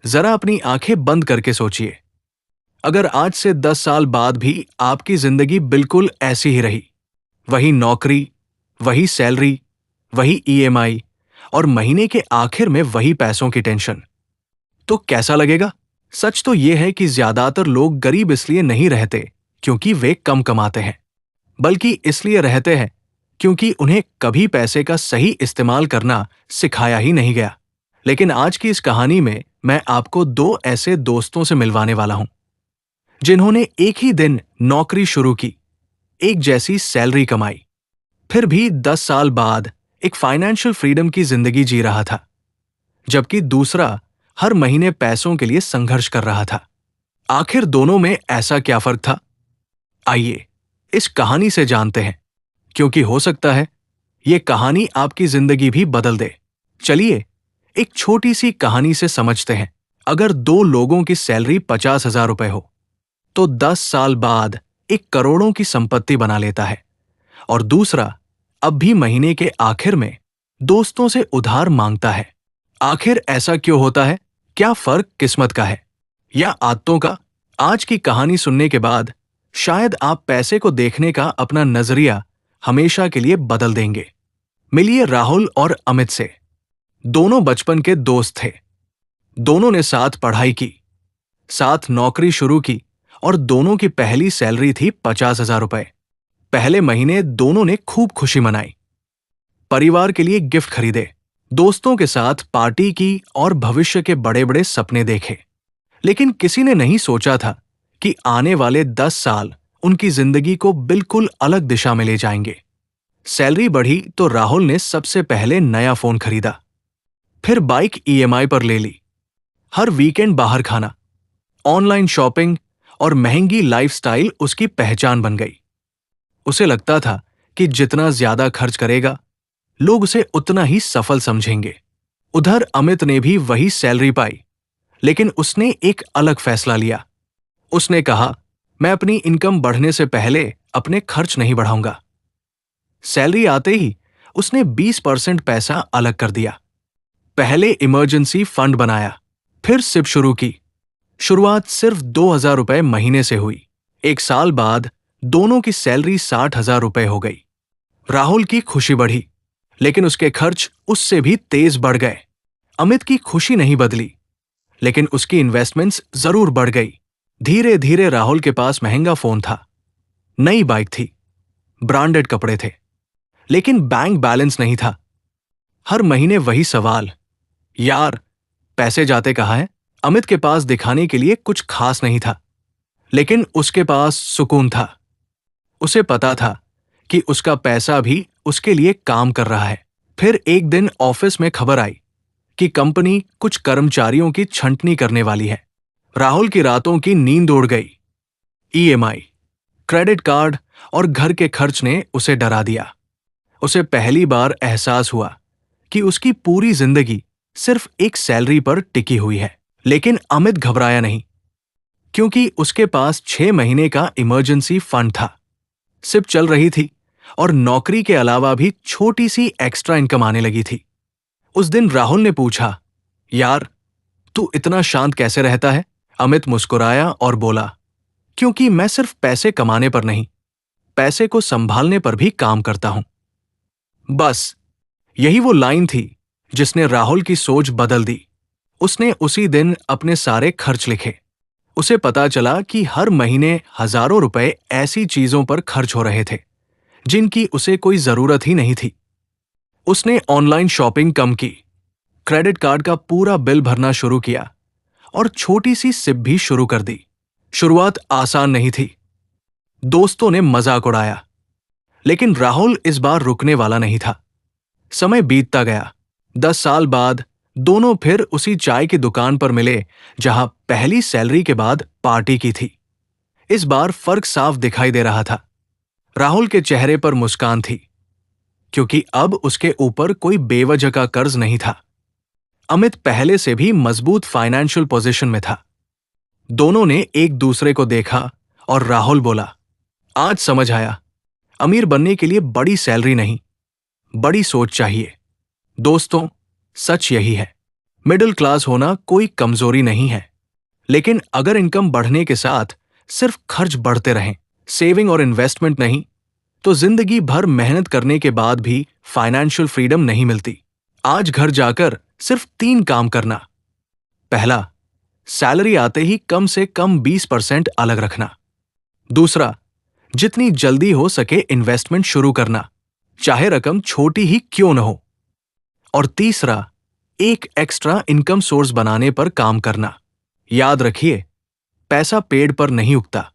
जरा अपनी आंखें बंद करके सोचिए, अगर आज से 10 साल बाद भी आपकी जिंदगी बिल्कुल ऐसी ही रही, वही नौकरी, वही सैलरी, वही ईएमआई और महीने के आखिर में वही पैसों की टेंशन, तो कैसा लगेगा? सच तो यह है कि ज्यादातर लोग गरीब इसलिए नहीं रहते क्योंकि वे कम कमाते हैं, बल्कि इसलिए रहते हैं क्योंकि उन्हें कभी पैसे का सही इस्तेमाल करना सिखाया ही नहीं गया। लेकिन आज की इस कहानी में मैं आपको दो ऐसे दोस्तों से मिलवाने वाला हूं जिन्होंने एक ही दिन नौकरी शुरू की, एक जैसी सैलरी कमाई, फिर भी 10 साल बाद एक फाइनेंशियल फ्रीडम की जिंदगी जी रहा था, जबकि दूसरा हर महीने पैसों के लिए संघर्ष कर रहा था। आखिर दोनों में ऐसा क्या फर्क था? आइए इस कहानी से जानते हैं, क्योंकि हो सकता है ये कहानी आपकी जिंदगी भी बदल दे। चलिए एक छोटी सी कहानी से समझते हैं। अगर दो लोगों की सैलरी 50,000 रुपए हो तो 10 साल बाद एक करोड़ों की संपत्ति बना लेता है, और दूसरा अब भी महीने के आखिर में दोस्तों से उधार मांगता है। आखिर ऐसा क्यों होता है? क्या फर्क किस्मत का है या आदतों का? आज की कहानी सुनने के बाद शायद आप पैसे को देखने का अपना नजरिया हमेशा के लिए बदल देंगे। मिलिए राहुल और अमित से। दोनों बचपन के दोस्त थे, दोनों ने साथ पढ़ाई की, साथ नौकरी शुरू की और दोनों की पहली सैलरी थी 50,000 रुपए। पहले महीने दोनों ने खूब खुशी मनाई, परिवार के लिए गिफ्ट खरीदे, दोस्तों के साथ पार्टी की और भविष्य के बड़े बड़े सपने देखे। लेकिन किसी ने नहीं सोचा था कि आने वाले 10 साल उनकी जिंदगी को बिल्कुल अलग दिशा में ले जाएंगे। सैलरी बढ़ी तो राहुल ने सबसे पहले नया फोन खरीदा, फिर बाइक ईएमआई पर ले ली, हर वीकेंड बाहर खाना, ऑनलाइन शॉपिंग और महंगी लाइफस्टाइल उसकी पहचान बन गई। उसे लगता था कि जितना ज्यादा खर्च करेगा, लोग उसे उतना ही सफल समझेंगे। उधर अमित ने भी वही सैलरी पाई, लेकिन उसने एक अलग फैसला लिया। उसने कहा, मैं अपनी इनकम बढ़ने से पहले अपने खर्च नहीं बढ़ाऊंगा। सैलरी आते ही उसने 20% पैसा अलग कर दिया। पहले इमरजेंसी फंड बनाया, फिर सिप शुरू की। शुरुआत सिर्फ 2,000 रुपए महीने से हुई। एक साल बाद दोनों की सैलरी 60,000 रुपए हो गई। राहुल की खुशी बढ़ी, लेकिन उसके खर्च उससे भी तेज बढ़ गए। अमित की खुशी नहीं बदली, लेकिन उसकी इन्वेस्टमेंट्स जरूर बढ़ गई। धीरे धीरे राहुल के पास महंगा फोन था, नई बाइक थी, ब्रांडेड कपड़े थे, लेकिन बैंक बैलेंस नहीं था। हर महीने वही सवाल, यार पैसे जाते कहाँ हैं? अमित के पास दिखाने के लिए कुछ खास नहीं था, लेकिन उसके पास सुकून था। उसे पता था कि उसका पैसा भी उसके लिए काम कर रहा है। फिर एक दिन ऑफिस में खबर आई कि कंपनी कुछ कर्मचारियों की छंटनी करने वाली है। राहुल की रातों की नींद उड़ गई। ईएमआई, क्रेडिट कार्ड और घर के खर्च ने उसे डरा दिया। उसे पहली बार एहसास हुआ कि उसकी पूरी जिंदगी सिर्फ एक सैलरी पर टिकी हुई है। लेकिन अमित घबराया नहीं, क्योंकि उसके पास 6 महीने का इमरजेंसी फंड था। सिप चल रही थी और नौकरी के अलावा भी छोटी सी एक्स्ट्रा इनकम आने लगी थी। उस दिन राहुल ने पूछा, यार तू इतना शांत कैसे रहता है? अमित मुस्कुराया और बोला, क्योंकि मैं सिर्फ पैसे कमाने पर नहीं, पैसे को संभालने पर भी काम करता हूं। बस यही वो लाइन थी जिसने राहुल की सोच बदल दी। उसने उसी दिन अपने सारे खर्च लिखे। उसे पता चला कि हर महीने हजारों रुपए ऐसी चीजों पर खर्च हो रहे थे जिनकी उसे कोई जरूरत ही नहीं थी। उसने ऑनलाइन शॉपिंग कम की, क्रेडिट कार्ड का पूरा बिल भरना शुरू किया और छोटी सी सिप भी शुरू कर दी। शुरुआत आसान नहीं थी, दोस्तों ने मजाक उड़ाया, लेकिन राहुल इस बार रुकने वाला नहीं था। समय बीतता गया। 10 साल बाद दोनों फिर उसी चाय की दुकान पर मिले जहां पहली सैलरी के बाद पार्टी की थी। इस बार फर्क साफ दिखाई दे रहा था। राहुल के चेहरे पर मुस्कान थी, क्योंकि अब उसके ऊपर कोई बेवजह का कर्ज नहीं था। अमित पहले से भी मजबूत फाइनेंशियल पोजीशन में था। दोनों ने एक दूसरे को देखा और राहुल बोला, आज समझ आया, अमीर बनने के लिए बड़ी सैलरी नहीं, बड़ी सोच चाहिए। दोस्तों, सच यही है, मिडिल क्लास होना कोई कमजोरी नहीं है, लेकिन अगर इनकम बढ़ने के साथ सिर्फ खर्च बढ़ते रहें, सेविंग और इन्वेस्टमेंट नहीं, तो जिंदगी भर मेहनत करने के बाद भी फाइनेंशियल फ्रीडम नहीं मिलती। आज घर जाकर सिर्फ 3 काम करना। पहला, सैलरी आते ही कम से कम 20% अलग रखना। दूसरा, जितनी जल्दी हो सके इन्वेस्टमेंट शुरू करना, चाहे रकम छोटी ही क्यों न हो। और तीसरा, एक एक्स्ट्रा इनकम सोर्स बनाने पर काम करना। याद रखिए, पैसा पेड़ पर नहीं उगता,